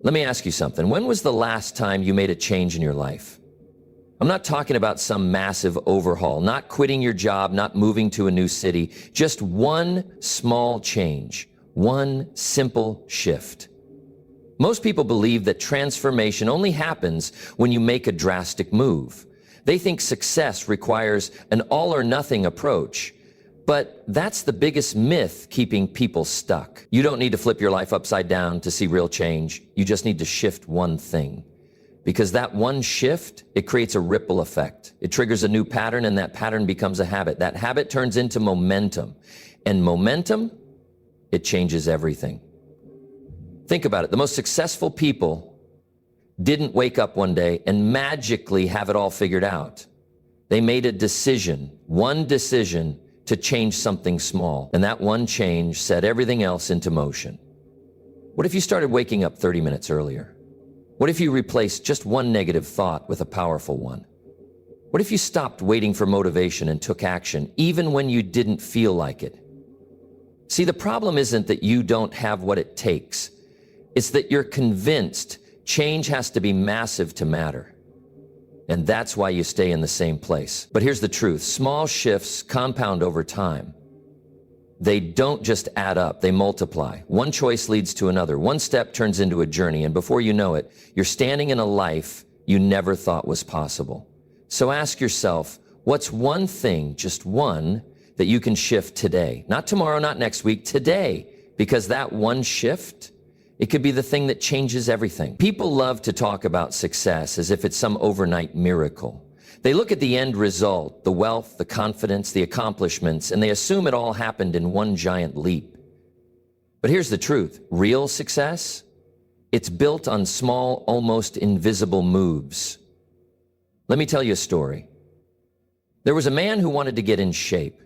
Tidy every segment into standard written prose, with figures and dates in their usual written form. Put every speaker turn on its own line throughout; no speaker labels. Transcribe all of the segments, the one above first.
Let me ask you something. When was the last time you made a change in your life? I'm not talking about some massive overhaul, not quitting your job, not moving to a new city, just one small change, one simple shift. Most people believe that transformation only happens when you make a drastic move. They think success requires an all-or-nothing approach, but that's the biggest myth keeping people stuck. You don't need to flip your life upside down to see real change. You just need to shift one thing. Because that one shift, it creates a ripple effect. It triggers a new pattern, and that pattern becomes a habit. That habit turns into momentum. And momentum, it changes everything. Think about it. The most successful people didn't wake up one day and magically have it all figured out. They made a decision, one decision, to change something small. And that one change set everything else into motion. What if you started waking up 30 minutes earlier? What if you replaced just one negative thought with a powerful one? What if you stopped waiting for motivation and took action, even when you didn't feel like it? See, the problem isn't that you don't have what it takes. It's that you're convinced change has to be massive to matter. And that's why you stay in the same place. But here's the truth. Small shifts compound over time. They don't just add up, they multiply. One choice leads to another. One step turns into a journey, and before you know it, you're standing in a life you never thought was possible. So ask yourself, what's one thing, just one, that you can shift today? Not tomorrow, not next week, today. Because that one shift, it could be the thing that changes everything. People love to talk about success as if it's some overnight miracle. They look at the end result, the wealth, the confidence, the accomplishments, and they assume it all happened in one giant leap. But here's the truth. Real success, it's built on small, almost invisible moves. Let me tell you a story. There was a man who wanted to get in shape,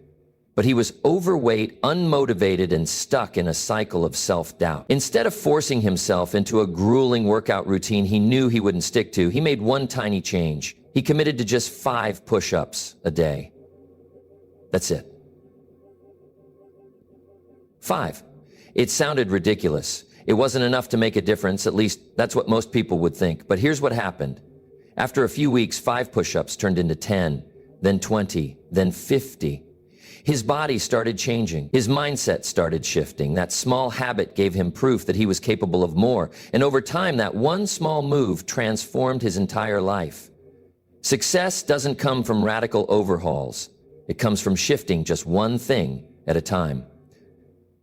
but he was overweight, unmotivated, and stuck in a cycle of self-doubt. Instead of forcing himself into a grueling workout routine he knew he wouldn't stick to, he made one tiny change. He committed to just 5 push-ups a day. That's it. 5. It sounded ridiculous. It wasn't enough to make a difference, at least that's what most people would think. But here's what happened. After a few weeks, 5 push-ups turned into 10, then 20, then 50. His body started changing. His mindset started shifting. That small habit gave him proof that he was capable of more. And over time, that one small move transformed his entire life. Success doesn't come from radical overhauls. It comes from shifting just one thing at a time.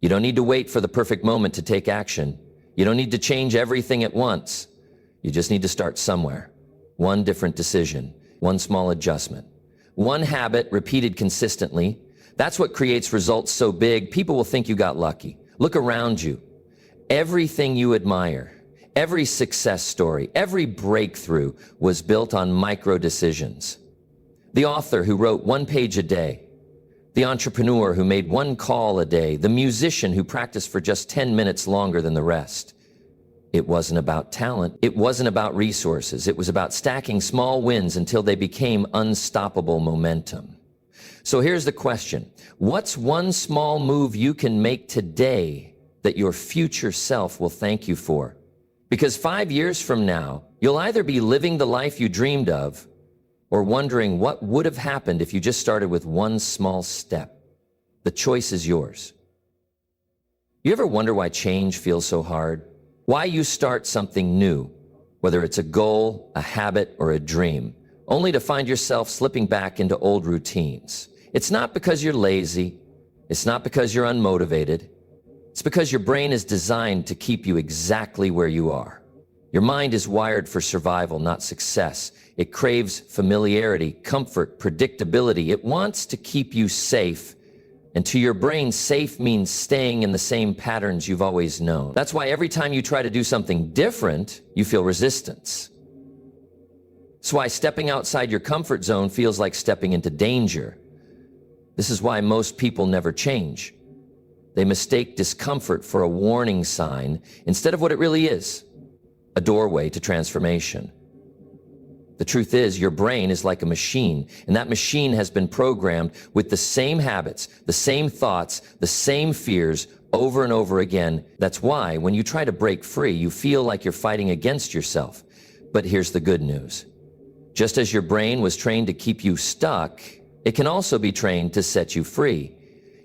You don't need to wait for the perfect moment to take action. You don't need to change everything at once. You just need to start somewhere. One different decision, one small adjustment, one habit repeated consistently. That's what creates results so big, people will think you got lucky. Look around you. Everything you admire, every success story, every breakthrough was built on micro decisions. The author who wrote 1 page a day, the entrepreneur who made 1 call a day, the musician who practiced for just 10 minutes longer than the rest. It wasn't about talent. It wasn't about resources. It was about stacking small wins until they became unstoppable momentum. So here's the question. What's one small move you can make today that your future self will thank you for? Because 5 years from now, you'll either be living the life you dreamed of or wondering what would have happened if you just started with one small step. The choice is yours. You ever wonder why change feels so hard? Why you start something new, whether it's a goal, a habit, or a dream, only to find yourself slipping back into old routines. It's not because you're lazy. It's not because you're unmotivated. It's because your brain is designed to keep you exactly where you are. Your mind is wired for survival, not success. It craves familiarity, comfort, predictability. It wants to keep you safe. And to your brain, safe means staying in the same patterns you've always known. That's why every time you try to do something different, you feel resistance. That's why stepping outside your comfort zone feels like stepping into danger. This is why most people never change. They mistake discomfort for a warning sign instead of what it really is, a doorway to transformation. The truth is, your brain is like a machine, and that machine has been programmed with the same habits, the same thoughts, the same fears over and over again. That's why when you try to break free, you feel like you're fighting against yourself. But here's the good news. Just as your brain was trained to keep you stuck, it can also be trained to set you free.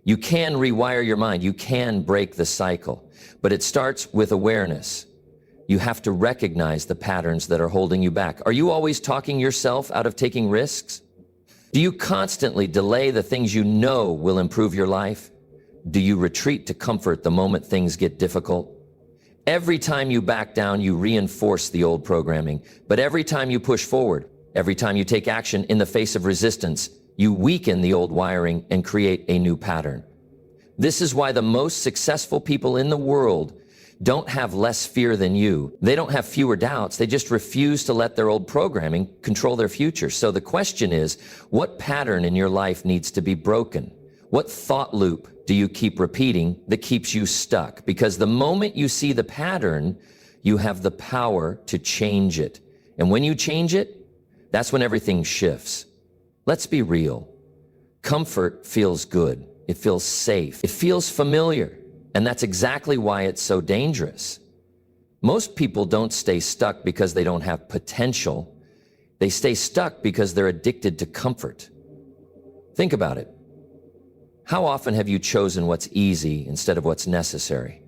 You can rewire your mind. You can break the cycle, but it starts with awareness. You have to recognize the patterns that are holding you back. Are you always talking yourself out of taking risks? Do you constantly delay the things you know will improve your life? Do you retreat to comfort the moment things get difficult? Every time you back down, you reinforce the old programming. But every time you push forward, every time you take action in the face of resistance, you weaken the old wiring and create a new pattern. This is why the most successful people in the world don't have less fear than you. They don't have fewer doubts. They just refuse to let their old programming control their future. So the question is, what pattern in your life needs to be broken? What thought loop do you keep repeating that keeps you stuck? Because the moment you see the pattern, you have the power to change it. And when you change it, that's when everything shifts. Let's be real. Comfort feels good. It feels safe. It feels familiar. And that's exactly why it's so dangerous. Most people don't stay stuck because they don't have potential. They stay stuck because they're addicted to comfort. Think about it. How often have you chosen what's easy instead of what's necessary?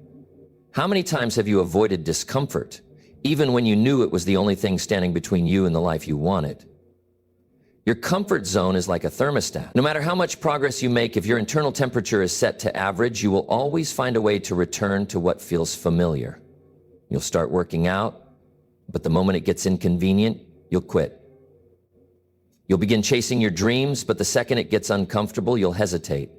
How many times have you avoided discomfort, even when you knew it was the only thing standing between you and the life you wanted? Your comfort zone is like a thermostat. No matter how much progress you make, if your internal temperature is set to average, you will always find a way to return to what feels familiar. You'll start working out, but the moment it gets inconvenient, you'll quit. You'll begin chasing your dreams, but the second it gets uncomfortable, you'll hesitate.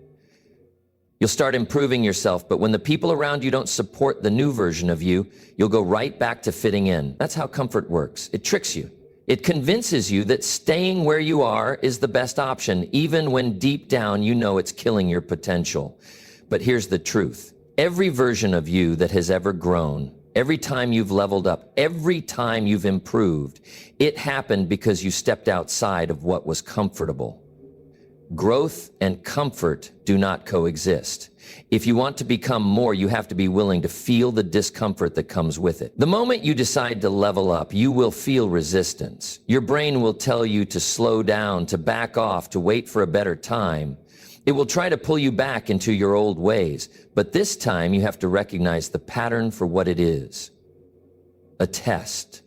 You'll start improving yourself, but when the people around you don't support the new version of you, you'll go right back to fitting in. That's how comfort works. It tricks you. It convinces you that staying where you are is the best option, even when deep down you know it's killing your potential. But here's the truth. Every version of you that has ever grown, every time you've leveled up, every time you've improved, it happened because you stepped outside of what was comfortable. Growth and comfort do not coexist. If you want to become more, you have to be willing to feel the discomfort that comes with it. The moment you decide to level up, you will feel resistance. Your brain will tell you to slow down, to back off, to wait for a better time. It will try to pull you back into your old ways. But this time you have to recognize the pattern for what it is. A test.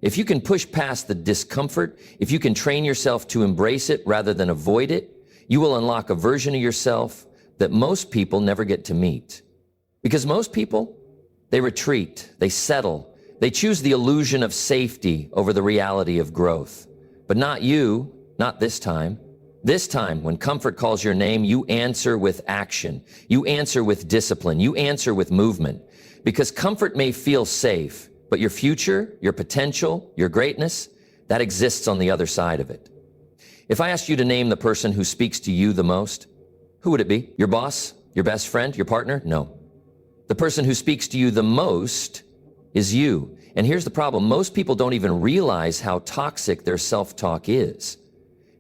If you can push past the discomfort, if you can train yourself to embrace it rather than avoid it, you will unlock a version of yourself that most people never get to meet. Because most people, they retreat, they settle, they choose the illusion of safety over the reality of growth. But not you, not this time. This time, when comfort calls your name, you answer with action. You answer with discipline. You answer with movement. Because comfort may feel safe, but your future, your potential, your greatness, that exists on the other side of it. If I asked you to name the person who speaks to you the most, who would it be? Your boss? Your best friend? Your partner? No. The person who speaks to you the most is you. And here's the problem. Most people don't even realize how toxic their self-talk is.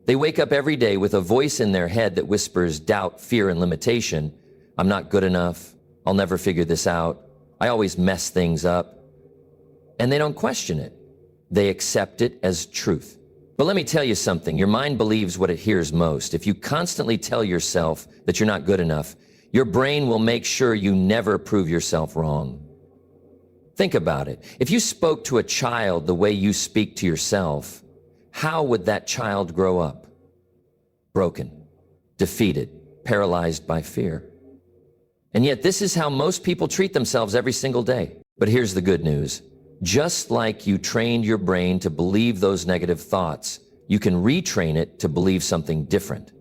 They wake up every day with a voice in their head that whispers doubt, fear, and limitation. I'm not good enough. I'll never figure this out. I always mess things up. And they don't question it. They accept it as truth. But let me tell you something. Your mind believes what it hears most. If you constantly tell yourself that you're not good enough, your brain will make sure you never prove yourself wrong. Think about it. If you spoke to a child the way you speak to yourself, how would that child grow up? Broken, defeated, paralyzed by fear. And yet this is how most people treat themselves every single day. But here's the good news. Just like you trained your brain to believe those negative thoughts, you can retrain it to believe something different.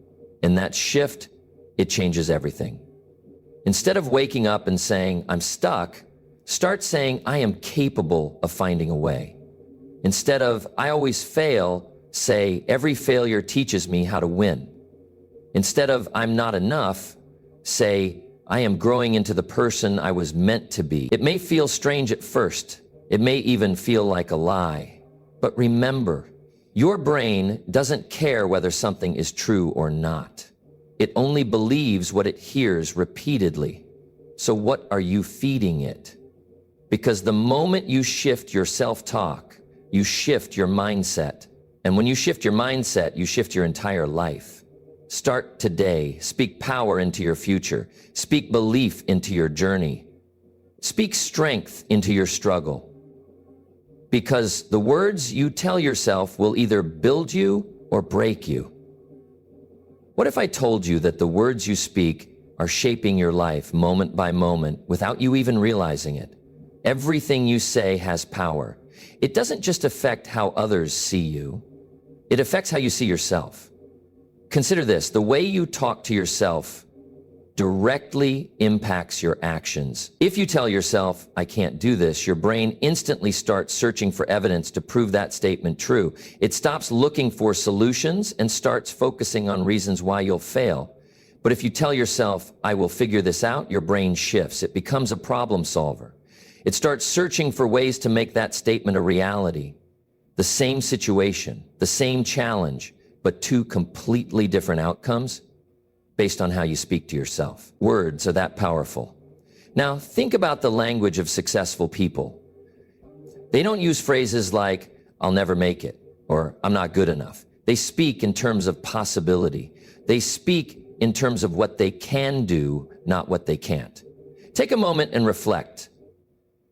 And that shift, it changes everything. Instead of waking up and saying, I'm stuck, start saying, I am capable of finding a way. Instead of, I always fail, say, every failure teaches me how to win. Instead of, I'm not enough, say, I am growing into the person I was meant to be. It may feel strange at first. It may even feel like a lie. But remember, your brain doesn't care whether something is true or not. It only believes what it hears repeatedly. So what are you feeding it? Because the moment you shift your self-talk, you shift your mindset. And when you shift your mindset, you shift your entire life. Start today. Speak power into your future. Speak belief into your journey. Speak strength into your struggle. Because the words you tell yourself will either build you or break you. What if I told you that the words you speak are shaping your life moment by moment without you even realizing it? Everything you say has power. It doesn't just affect how others see you. It affects how you see yourself. Consider this, the way you talk to yourself directly impacts your actions. If you tell yourself, I can't do this, your brain instantly starts searching for evidence to prove that statement true. It stops looking for solutions and starts focusing on reasons why you'll fail. But if you tell yourself, I will figure this out, your brain shifts. It becomes a problem solver. It starts searching for ways to make that statement a reality. The same situation, the same challenge, but two completely different outcomes based on how you speak to yourself. Words are that powerful. Now, think about the language of successful people. They don't use phrases like, I'll never make it, or I'm not good enough. They speak in terms of possibility. They speak in terms of what they can do, not what they can't. Take a moment and reflect.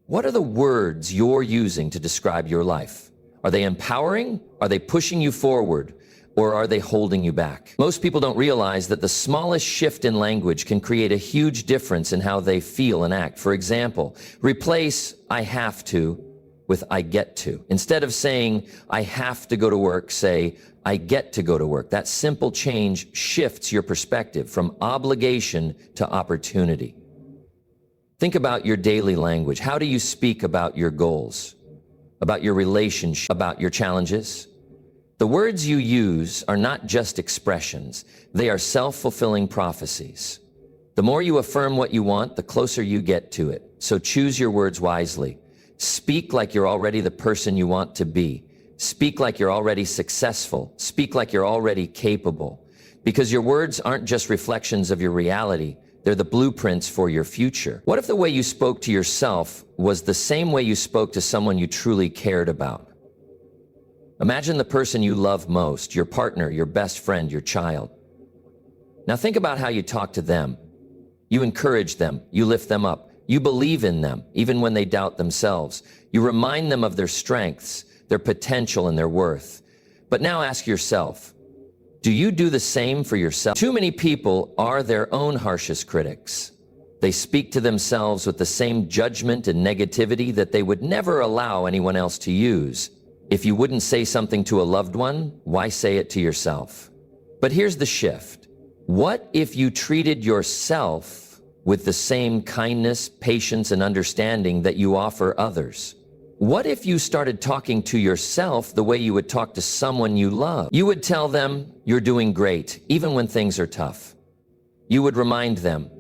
What are the words you're using to describe your life? Are they empowering? Are they pushing you forward? Or are they holding you back? Most people don't realize that the smallest shift in language can create a huge difference in how they feel and act. For example, replace I have to with I get to. Instead of saying I have to go to work, say I get to go to work. That simple change shifts your perspective from obligation to opportunity. Think about your daily language. How do you speak about your goals, about your relationship, about your challenges? The words you use are not just expressions. They are self-fulfilling prophecies. The more you affirm what you want, the closer you get to it. So choose your words wisely. Speak like you're already the person you want to be. Speak like you're already successful. Speak like you're already capable. Because your words aren't just reflections of your reality. They're the blueprints for your future. What if the way you spoke to yourself was the same way you spoke to someone you truly cared about? Imagine the person you love most, your partner, your best friend, your child. Now think about how you talk to them. You encourage them, you lift them up, you believe in them, even when they doubt themselves. You remind them of their strengths, their potential, and their worth. But now ask yourself, do you do the same for yourself? Too many people are their own harshest critics. They speak to themselves with the same judgment and negativity that they would never allow anyone else to use. If you wouldn't say something to a loved one, why say it to yourself? But here's the shift. What if you treated yourself with the same kindness, patience, and understanding that you offer others? What if you started talking to yourself the way you would talk to someone you love? You would tell them you're doing great, even when things are tough. You would remind them,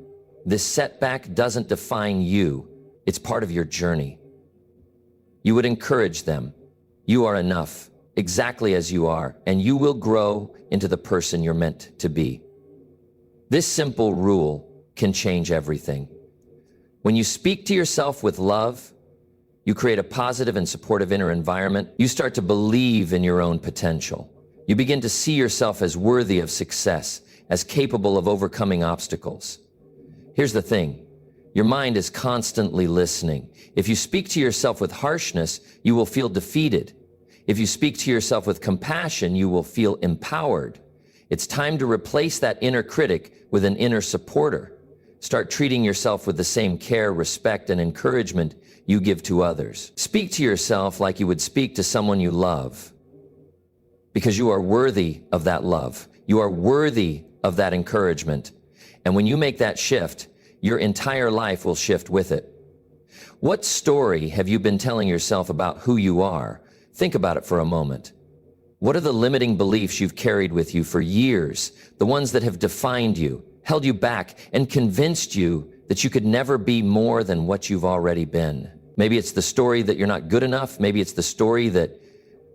this setback doesn't define you. It's part of your journey. You would encourage them. You are enough, exactly as you are, and you will grow into the person you're meant to be. This simple rule can change everything. When you speak to yourself with love, you create a positive and supportive inner environment. You start to believe in your own potential. You begin to see yourself as worthy of success, as capable of overcoming obstacles. Here's the thing. Your mind is constantly listening. If you speak to yourself with harshness, you will feel defeated. If you speak to yourself with compassion, you will feel empowered. It's time to replace that inner critic with an inner supporter. Start treating yourself with the same care, respect, and encouragement you give to others. Speak to yourself like you would speak to someone you love, because you are worthy of that love. You are worthy of that encouragement. And when you make that shift, your entire life will shift with it. What story have you been telling yourself about who you are? Think about it for a moment. What are the limiting beliefs you've carried with you for years, the ones that have defined you, held you back, and convinced you that you could never be more than what you've already been? Maybe it's the story that you're not good enough. Maybe it's the story that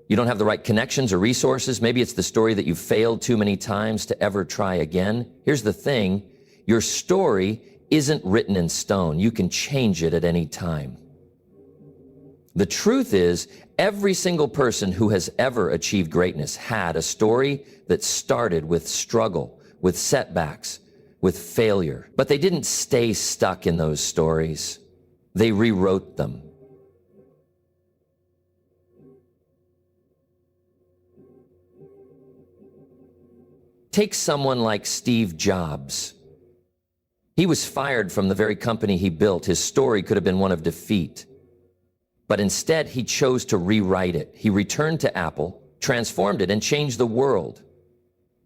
you don't have the right connections or resources. Maybe it's the story that you've failed too many times to ever try again. Here's the thing. Your story isn't written in stone. You can change it at any time. The truth is, every single person who has ever achieved greatness had a story that started with struggle, with setbacks, with failure. But they didn't stay stuck in those stories. They rewrote them. Take someone like Steve Jobs. He was fired from the very company he built. His story could have been one of defeat. But instead, he chose to rewrite it. He returned to Apple, transformed it, and changed the world.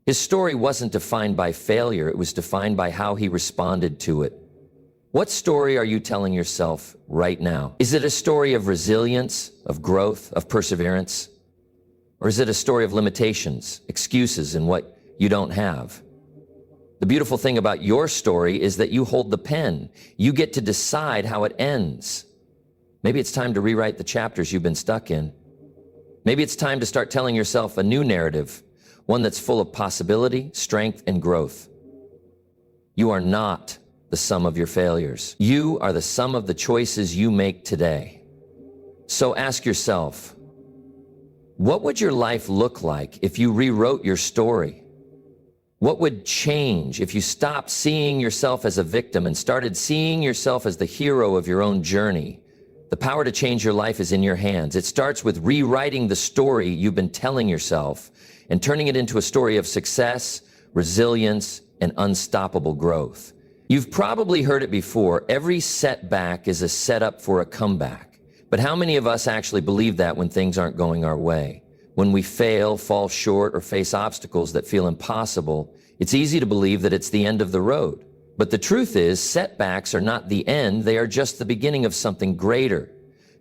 His story wasn't defined by failure. It was defined by how he responded to it. What story are you telling yourself right now? Is it a story of resilience, of growth, of perseverance? Or is it a story of limitations, excuses, and what you don't have? The beautiful thing about your story is that you hold the pen. You get to decide how it ends. Maybe it's time to rewrite the chapters you've been stuck in. Maybe it's time to start telling yourself a new narrative, one that's full of possibility, strength, and growth. You are not the sum of your failures. You are the sum of the choices you make today. So ask yourself, what would your life look like if you rewrote your story? What would change if you stopped seeing yourself as a victim and started seeing yourself as the hero of your own journey? The power to change your life is in your hands. It starts with rewriting the story you've been telling yourself and turning it into a story of success, resilience, and unstoppable growth. You've probably heard it before. Every setback is a setup for a comeback. But how many of us actually believe that when things aren't going our way? When we fail, fall short, or face obstacles that feel impossible, it's easy to believe that it's the end of the road. But the truth is, setbacks are not the end. They are just the beginning of something greater.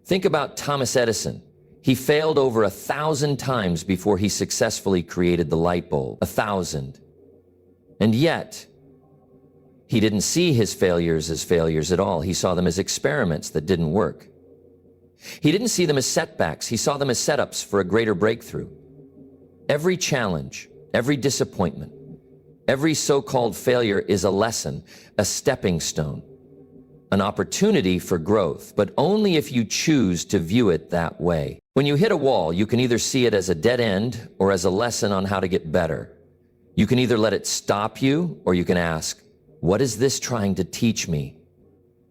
Think about Thomas Edison. He failed over 1,000 times before he successfully created the light bulb. 1,000. And yet, he didn't see his failures as failures at all. He saw them as experiments that didn't work. He didn't see them as setbacks. He saw them as setups for a greater breakthrough. Every challenge, every disappointment, every so-called failure is a lesson, a stepping stone, an opportunity for growth, but only if you choose to view it that way. When you hit a wall, you can either see it as a dead end or as a lesson on how to get better. You can either let it stop you, or you can ask, what is this trying to teach me?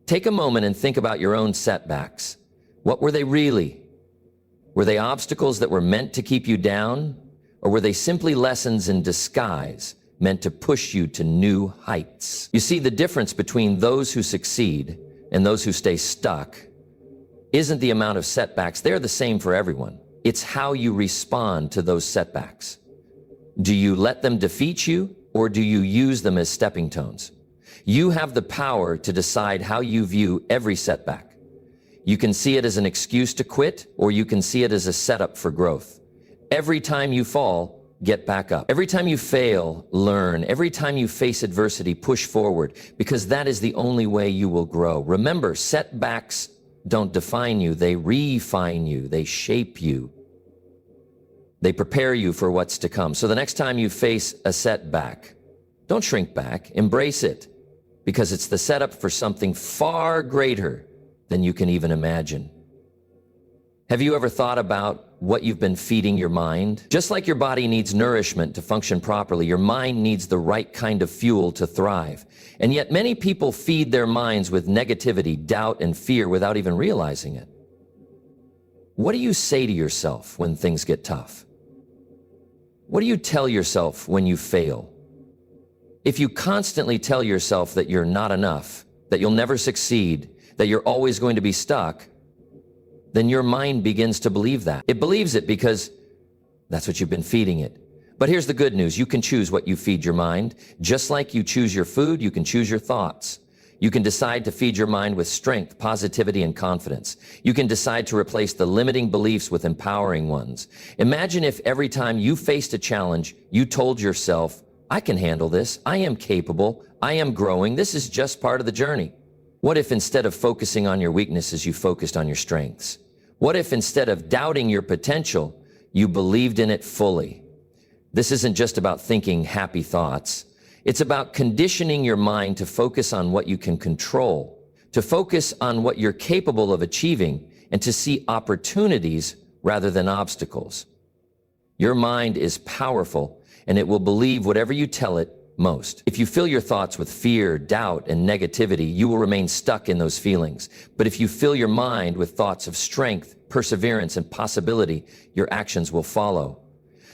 Take a moment and think about your own setbacks. What were they really? Were they obstacles that were meant to keep you down? Or were they simply lessons in disguise, meant to push you to new heights? You see, the difference between those who succeed and those who stay stuck isn't the amount of setbacks. They're the same for everyone. It's how you respond to those setbacks. Do you let them defeat you, or do you use them as stepping stones? You have the power to decide how you view every setback. You can see it as an excuse to quit, or you can see it as a setup for growth. Every time you fall, get back up. Every time you fail, learn. Every time you face adversity, push forward, because that is the only way you will grow. Remember, setbacks don't define you. They refine you. They shape you. They prepare you for what's to come. So the next time you face a setback, don't shrink back. Embrace it, because it's the setup for something far greater than you can even imagine. Have you ever thought about what you've been feeding your mind? Just like your body needs nourishment to function properly, your mind needs the right kind of fuel to thrive. And yet many people feed their minds with negativity, doubt, and fear without even realizing it. What do you say to yourself when things get tough? What do you tell yourself when you fail? If you constantly tell yourself that you're not enough, that you'll never succeed, that you're always going to be stuck, then your mind begins to believe that. It believes it because that's what you've been feeding it. But here's the good news. You can choose what you feed your mind. Just like you choose your food, you can choose your thoughts. You can decide to feed your mind with strength, positivity, and confidence. You can decide to replace the limiting beliefs with empowering ones. Imagine if every time you faced a challenge, you told yourself, I can handle this. I am capable. I am growing. This is just part of the journey. What if instead of focusing on your weaknesses, you focused on your strengths? What if instead of doubting your potential, you believed in it fully? This isn't just about thinking happy thoughts. It's about conditioning your mind to focus on what you can control, to focus on what you're capable of achieving, and to see opportunities rather than obstacles. Your mind is powerful, and it will believe whatever you tell it most. If you fill your thoughts with fear, doubt, and negativity, you will remain stuck in those feelings. But if you fill your mind with thoughts of strength, perseverance, and possibility, your actions will follow.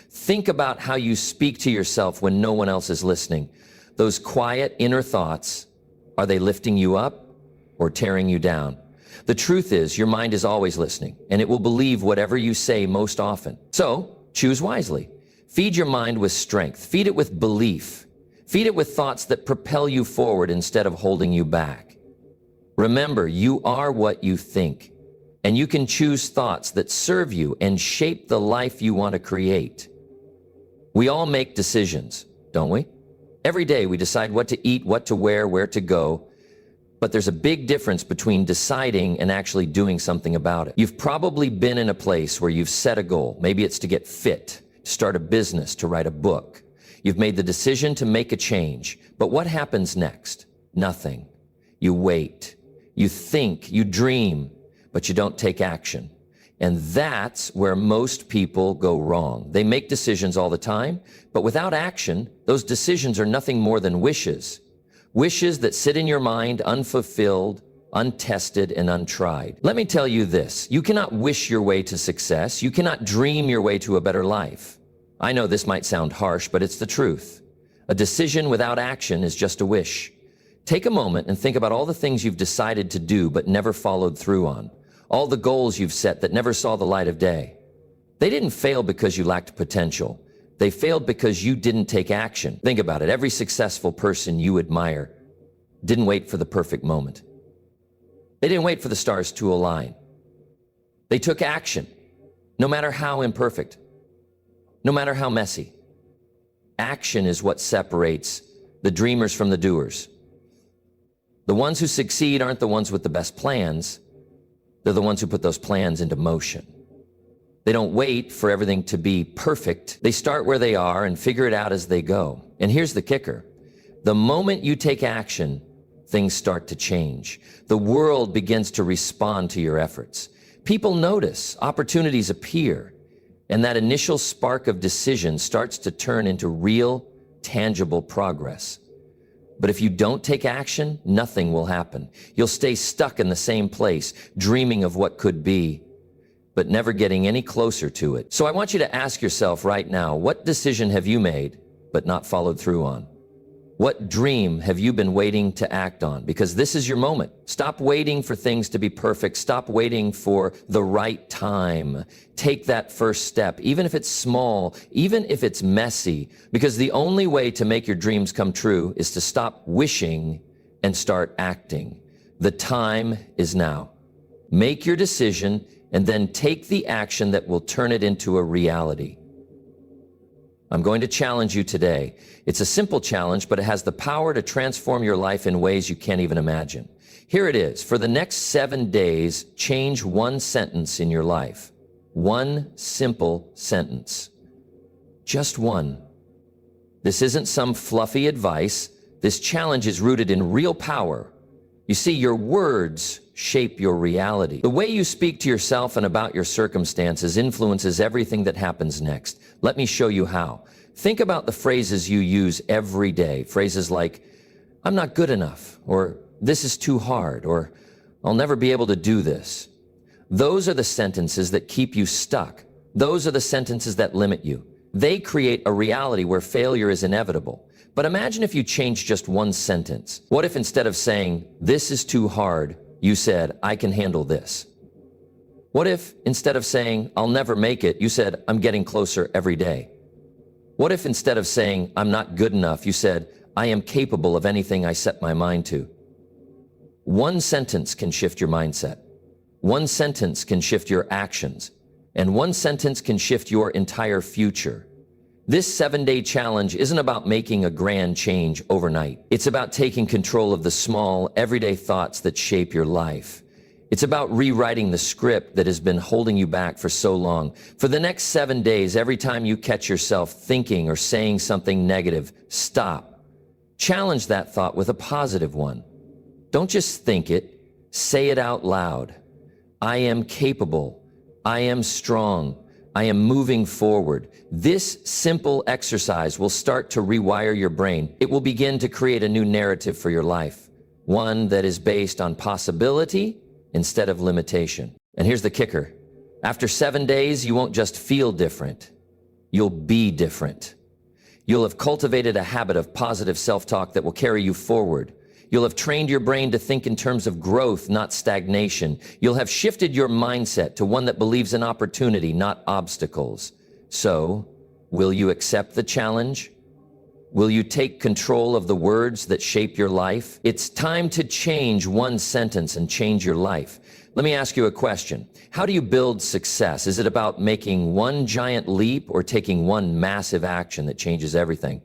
Think about how you speak to yourself when no one else is listening. Those quiet inner thoughts, are they lifting you up or tearing you down? The truth is, your mind is always listening, and it will believe whatever you say most often. So, choose wisely. Feed your mind with strength. Feed it with belief. Feed it with thoughts that propel you forward instead of holding you back. Remember, you are what you think, and you can choose thoughts that serve you and shape the life you want to create. We all make decisions, don't we? Every day we decide what to eat, what to wear, where to go. But there's a big difference between deciding and actually doing something about it. You've probably been in a place where you've set a goal. Maybe it's to get fit, to start a business, to write a book. You've made the decision to make a change. But what happens next? Nothing. You wait. You think, you dream, but you don't take action. And that's where most people go wrong. They make decisions all the time, but without action, those decisions are nothing more than wishes. Wishes that sit in your mind unfulfilled, untested, and untried. Let me tell you this, you cannot wish your way to success. You cannot dream your way to a better life. I know this might sound harsh, but it's the truth. A decision without action is just a wish. Take a moment and think about all the things you've decided to do but never followed through on. All the goals you've set that never saw the light of day. They didn't fail because you lacked potential. They failed because you didn't take action. Think about it. Every successful person you admire didn't wait for the perfect moment. They didn't wait for the stars to align. They took action, no matter how imperfect, no matter how messy. Action is what separates the dreamers from the doers. The ones who succeed aren't the ones with the best plans. They're the ones who put those plans into motion. They don't wait for everything to be perfect. They start where they are and figure it out as they go. And here's the kicker. The moment you take action, things start to change. The world begins to respond to your efforts. People notice, opportunities appear, and that initial spark of decision starts to turn into real, tangible progress. But if you don't take action, nothing will happen. You'll stay stuck in the same place, dreaming of what could be, but never getting any closer to it. So I want you to ask yourself right now, what decision have you made but not followed through on? What dream have you been waiting to act on? Because this is your moment. Stop waiting for things to be perfect. Stop waiting for the right time. Take that first step, even if it's small, even if it's messy, because the only way to make your dreams come true is to stop wishing and start acting. The time is now. Make your decision and then take the action that will turn it into a reality. I'm going to challenge you today. It's a simple challenge, but it has the power to transform your life in ways you can't even imagine. Here it is. For the next 7 days, change one sentence in your life. One simple sentence. Just one. This isn't some fluffy advice. This challenge is rooted in real power. You see, your words shape your reality. The way you speak to yourself and about your circumstances influences everything that happens next. Let me show you how. Think about the phrases you use every day. Phrases like, I'm not good enough, or this is too hard, or I'll never be able to do this. Those are the sentences that keep you stuck. Those are the sentences that limit you. They create a reality where failure is inevitable. But imagine if you changed just one sentence. What if instead of saying, this is too hard, you said, I can handle this? What if instead of saying, I'll never make it, you said, I'm getting closer every day? What if instead of saying, I'm not good enough, you said, I am capable of anything I set my mind to? One sentence can shift your mindset. One sentence can shift your actions. And one sentence can shift your entire future. This 7-day challenge isn't about making a grand change overnight. It's about taking control of the small, everyday thoughts that shape your life. It's about rewriting the script that has been holding you back for so long. For the next 7 days, every time you catch yourself thinking or saying something negative, stop. Challenge that thought with a positive one. Don't just think it, say it out loud. I am capable. I am strong. I am moving forward. This simple exercise will start to rewire your brain. It will begin to create a new narrative for your life, one that is based on possibility instead of limitation. And here's the kicker. After 7 days, you won't just feel different. You'll be different. You'll have cultivated a habit of positive self-talk that will carry you forward. You'll have trained your brain to think in terms of growth, not stagnation. You'll have shifted your mindset to one that believes in opportunity, not obstacles. So, will you accept the challenge? Will you take control of the words that shape your life? It's time to change one sentence and change your life. Let me ask you a question. How do you build success? Is it about making one giant leap or taking one massive action that changes everything?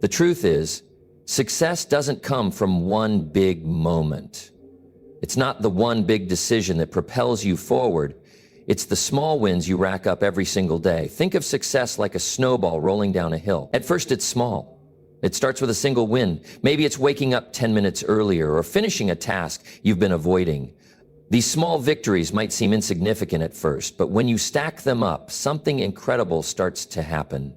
The truth is, success doesn't come from one big moment. It's not the one big decision that propels you forward. It's the small wins you rack up every single day. Think of success like a snowball rolling down a hill. At first, it's small. It starts with a single win. Maybe it's waking up 10 minutes earlier or finishing a task you've been avoiding. These small victories might seem insignificant at first, but when you stack them up, something incredible starts to happen.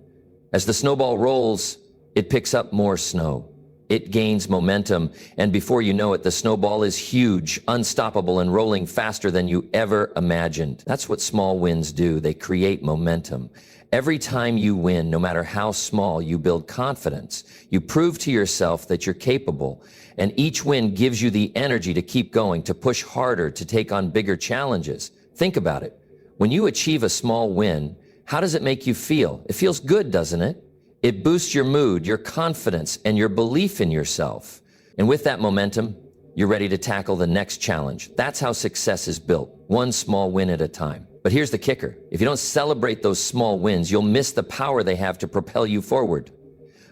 As the snowball rolls, it picks up more snow. It gains momentum, and before you know it, the snowball is huge, unstoppable, and rolling faster than you ever imagined. That's what small wins do. They create momentum. Every time you win, no matter how small, you build confidence. You prove to yourself that you're capable, and each win gives you the energy to keep going, to push harder, to take on bigger challenges. Think about it. When you achieve a small win, how does it make you feel? It feels good, doesn't it? It boosts your mood, your confidence, and your belief in yourself. And with that momentum, you're ready to tackle the next challenge. That's how success is built, one small win at a time. But here's the kicker. If you don't celebrate those small wins, you'll miss the power they have to propel you forward.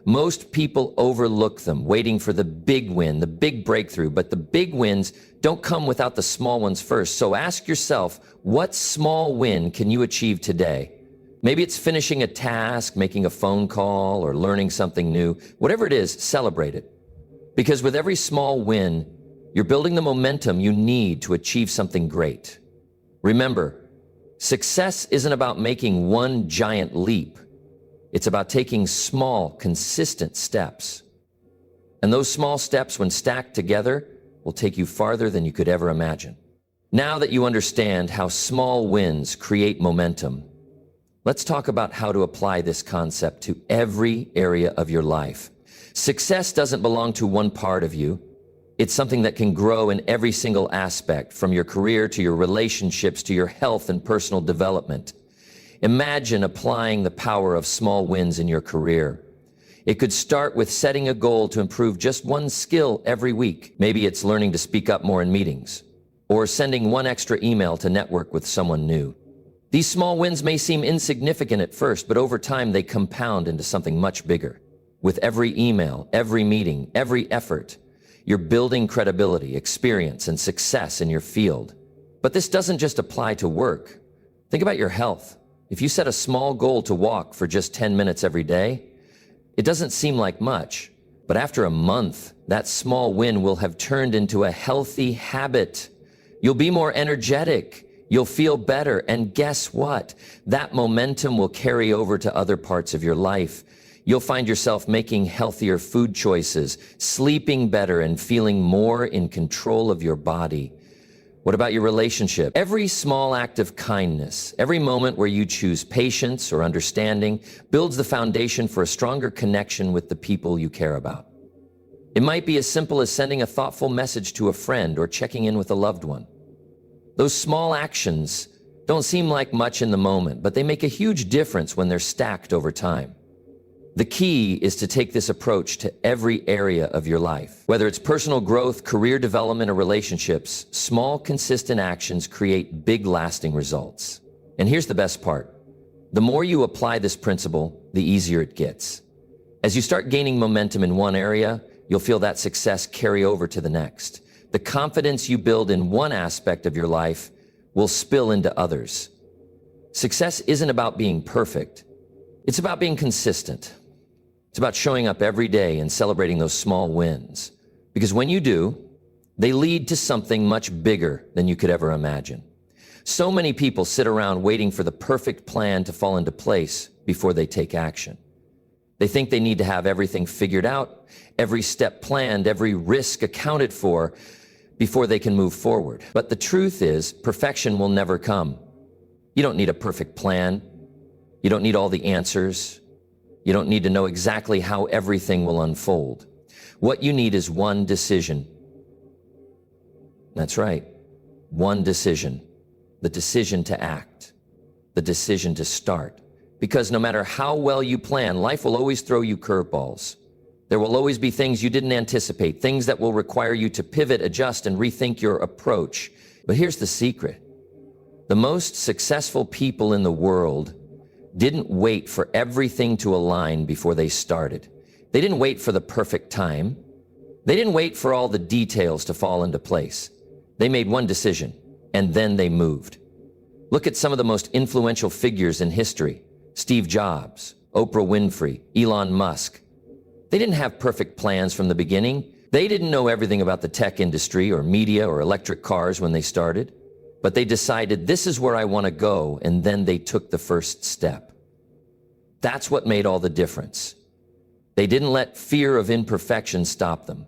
Most people overlook them, waiting for the big win, the big breakthrough, but the big wins don't come without the small ones first. So ask yourself, what small win can you achieve today? Maybe it's finishing a task, making a phone call, or learning something new. Whatever it is, celebrate it. Because with every small win, you're building the momentum you need to achieve something great. Remember, success isn't about making one giant leap. It's about taking small, consistent steps. And those small steps, when stacked together, will take you farther than you could ever imagine. Now that you understand how small wins create momentum, let's talk about how to apply this concept to every area of your life. Success doesn't belong to one part of you. It's something that can grow in every single aspect, from your career to your relationships to your health and personal development. Imagine applying the power of small wins in your career. It could start with setting a goal to improve just one skill every week. Maybe it's learning to speak up more in meetings, or sending one extra email to network with someone new. These small wins may seem insignificant at first, but over time they compound into something much bigger. With every email, every meeting, every effort, you're building credibility, experience, and success in your field. But this doesn't just apply to work. Think about your health. If you set a small goal to walk for just 10 minutes every day, it doesn't seem like much, but after a month, that small win will have turned into a healthy habit. You'll be more energetic. You'll feel better, and guess what? That momentum will carry over to other parts of your life. You'll find yourself making healthier food choices, sleeping better, and feeling more in control of your body. What about your relationship? Every small act of kindness, every moment where you choose patience or understanding, builds the foundation for a stronger connection with the people you care about. It might be as simple as sending a thoughtful message to a friend or checking in with a loved one. Those small actions don't seem like much in the moment, but they make a huge difference when they're stacked over time. The key is to take this approach to every area of your life. Whether it's personal growth, career development, or relationships, small, consistent actions create big, lasting results. And here's the best part. The more you apply this principle, the easier it gets. As you start gaining momentum in one area, you'll feel that success carry over to the next. The confidence you build in one aspect of your life will spill into others. Success isn't about being perfect. It's about being consistent. It's about showing up every day and celebrating those small wins. Because when you do, they lead to something much bigger than you could ever imagine. So many people sit around waiting for the perfect plan to fall into place before they take action. They think they need to have everything figured out, every step planned, every risk accounted for before they can move forward. But the truth is, perfection will never come. You don't need a perfect plan. You don't need all the answers. You don't need to know exactly how everything will unfold. What you need is one decision. That's right, one decision. The decision to act. The decision to start. Because no matter how well you plan, life will always throw you curveballs. There will always be things you didn't anticipate, things that will require you to pivot, adjust, and rethink your approach. But here's the secret. The most successful people in the world didn't wait for everything to align before they started. They didn't wait for the perfect time. They didn't wait for all the details to fall into place. They made one decision, and then they moved. Look at some of the most influential figures in history. Steve Jobs, Oprah Winfrey, Elon Musk. They didn't have perfect plans from the beginning. They didn't know everything about the tech industry or media or electric cars when they started. But they decided, this is where I want to go, and then they took the first step. That's what made all the difference. They didn't let fear of imperfection stop them.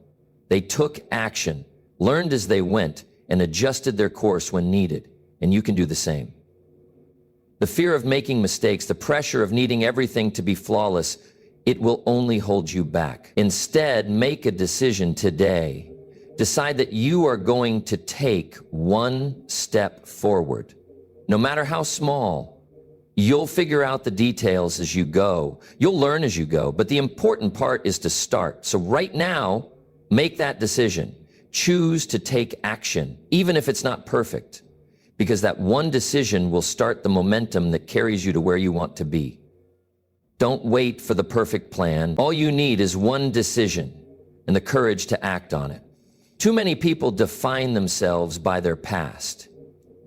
They took action, learned as they went, and adjusted their course when needed. And you can do the same. The fear of making mistakes, the pressure of needing everything to be flawless, it will only hold you back. Instead, make a decision today. Decide that you are going to take one step forward. No matter how small, you'll figure out the details as you go. You'll learn as you go, but the important part is to start. So right now, make that decision. Choose to take action, even if it's not perfect, because that one decision will start the momentum that carries you to where you want to be. Don't wait for the perfect plan. All you need is one decision and the courage to act on it. Too many people define themselves by their past.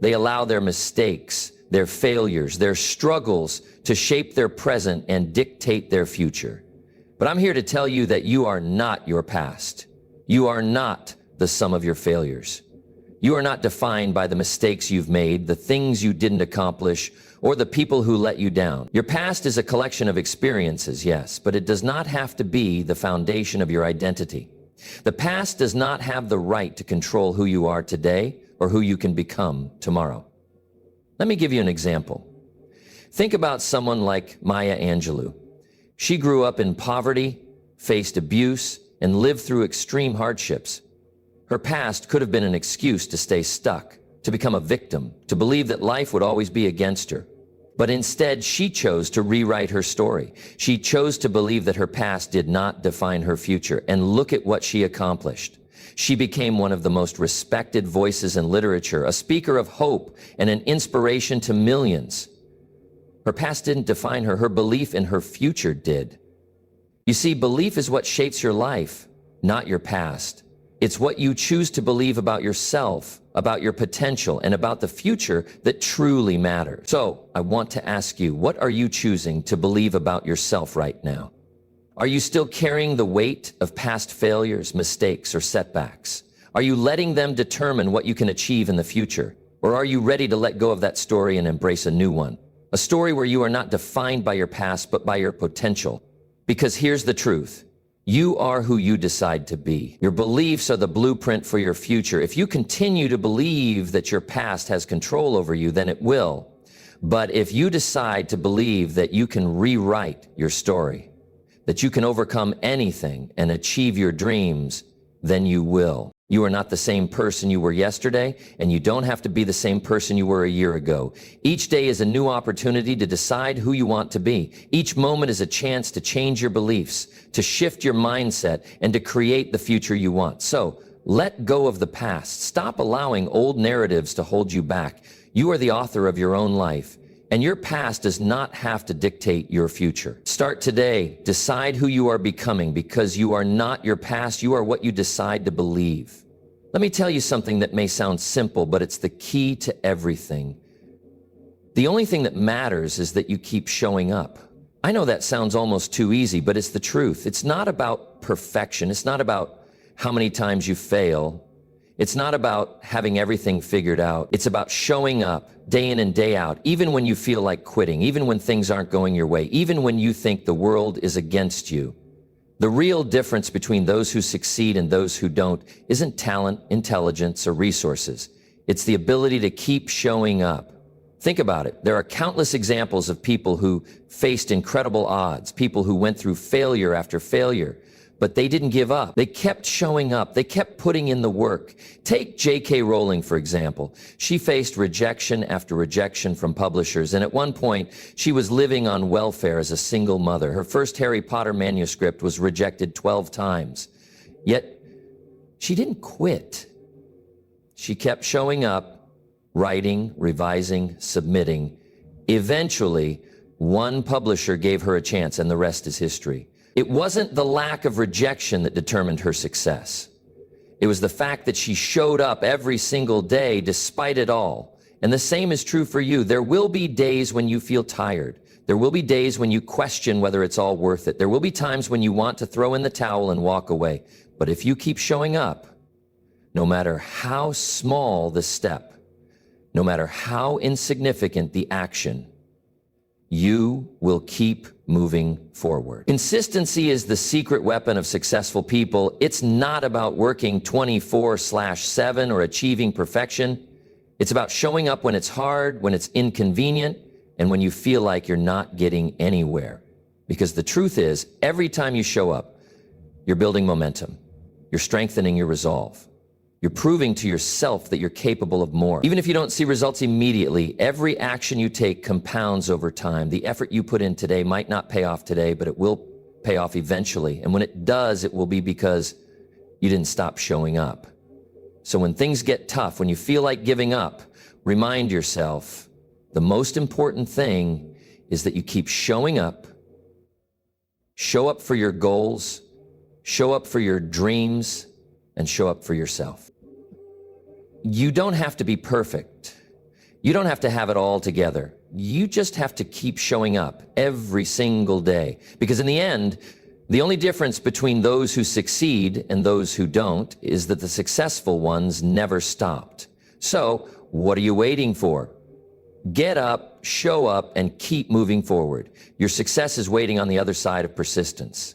They allow their mistakes, their failures, their struggles to shape their present and dictate their future. But I'm here to tell you that you are not your past. You are not the sum of your failures. You are not defined by the mistakes you've made, the things you didn't accomplish, or the people who let you down. Your past is a collection of experiences, yes, but it does not have to be the foundation of your identity. The past does not have the right to control who you are today or who you can become tomorrow. Let me give you an example. Think about someone like Maya Angelou. She grew up in poverty, faced abuse, and lived through extreme hardships. Her past could have been an excuse to stay stuck, to become a victim, to believe that life would always be against her. But instead, she chose to rewrite her story. She chose to believe that her past did not define her future. And look at what she accomplished. She became one of the most respected voices in literature, a speaker of hope and an inspiration to millions. Her past didn't define her. Her belief in her future did. You see, belief is what shapes your life, not your past. It's what you choose to believe about yourself, about your potential, and about the future that truly matters. So, I want to ask you, what are you choosing to believe about yourself right now? Are you still carrying the weight of past failures, mistakes, or setbacks? Are you letting them determine what you can achieve in the future? Or are you ready to let go of that story and embrace a new one? A story where you are not defined by your past, but by your potential. Because here's the truth. You are who you decide to be. Your beliefs are the blueprint for your future. If you continue to believe that your past has control over you, then it will. But if you decide to believe that you can rewrite your story, that you can overcome anything and achieve your dreams, then you will. You are not the same person you were yesterday, and you don't have to be the same person you were a year ago. Each day is a new opportunity to decide who you want to be. Each moment is a chance to change your beliefs, to shift your mindset, and to create the future you want. So, let go of the past. Stop allowing old narratives to hold you back. You are the author of your own life, and your past does not have to dictate your future. Start today. Decide who you are becoming, because you are not your past. You are what you decide to believe. Let me tell you something that may sound simple, but it's the key to everything. The only thing that matters is that you keep showing up. I know that sounds almost too easy, but it's the truth. It's not about perfection. It's not about how many times you fail. It's not about having everything figured out. It's about showing up day in and day out, even when you feel like quitting, even when things aren't going your way, even when you think the world is against you. The real difference between those who succeed and those who don't isn't talent, intelligence, or resources. It's the ability to keep showing up. Think about it. There are countless examples of people who faced incredible odds, people who went through failure after failure, but they didn't give up. They kept showing up. They kept putting in the work. Take J.K. Rowling, for example. She faced rejection after rejection from publishers, and at one point, she was living on welfare as a single mother. Her first Harry Potter manuscript was rejected 12 times. Yet, she didn't quit. She kept showing up, writing, revising, submitting. Eventually, one publisher gave her a chance, and the rest is history. It wasn't the lack of rejection that determined her success. It was the fact that she showed up every single day despite it all. And the same is true for you. There will be days when you feel tired. There will be days when you question whether it's all worth it. There will be times when you want to throw in the towel and walk away. But if you keep showing up, no matter how small the step, no matter how insignificant the action, you will keep moving forward. Consistency is the secret weapon of successful people. It's not about working 24/7 or achieving perfection. It's about showing up when it's hard, when it's inconvenient, and when you feel like you're not getting anywhere. Because the truth is, every time you show up, you're building momentum. You're strengthening your resolve. You're proving to yourself that you're capable of more. Even if you don't see results immediately, every action you take compounds over time. The effort you put in today might not pay off today, but it will pay off eventually. And when it does, it will be because you didn't stop showing up. So when things get tough, when you feel like giving up, remind yourself the most important thing is that you keep showing up. Show up for your goals, show up for your dreams, and show up for yourself. You don't have to be perfect. You don't have to have it all together. You just have to keep showing up every single day. Because in the end, the only difference between those who succeed and those who don't is that the successful ones never stopped. So, what are you waiting for? Get up, show up, and keep moving forward. Your success is waiting on the other side of persistence.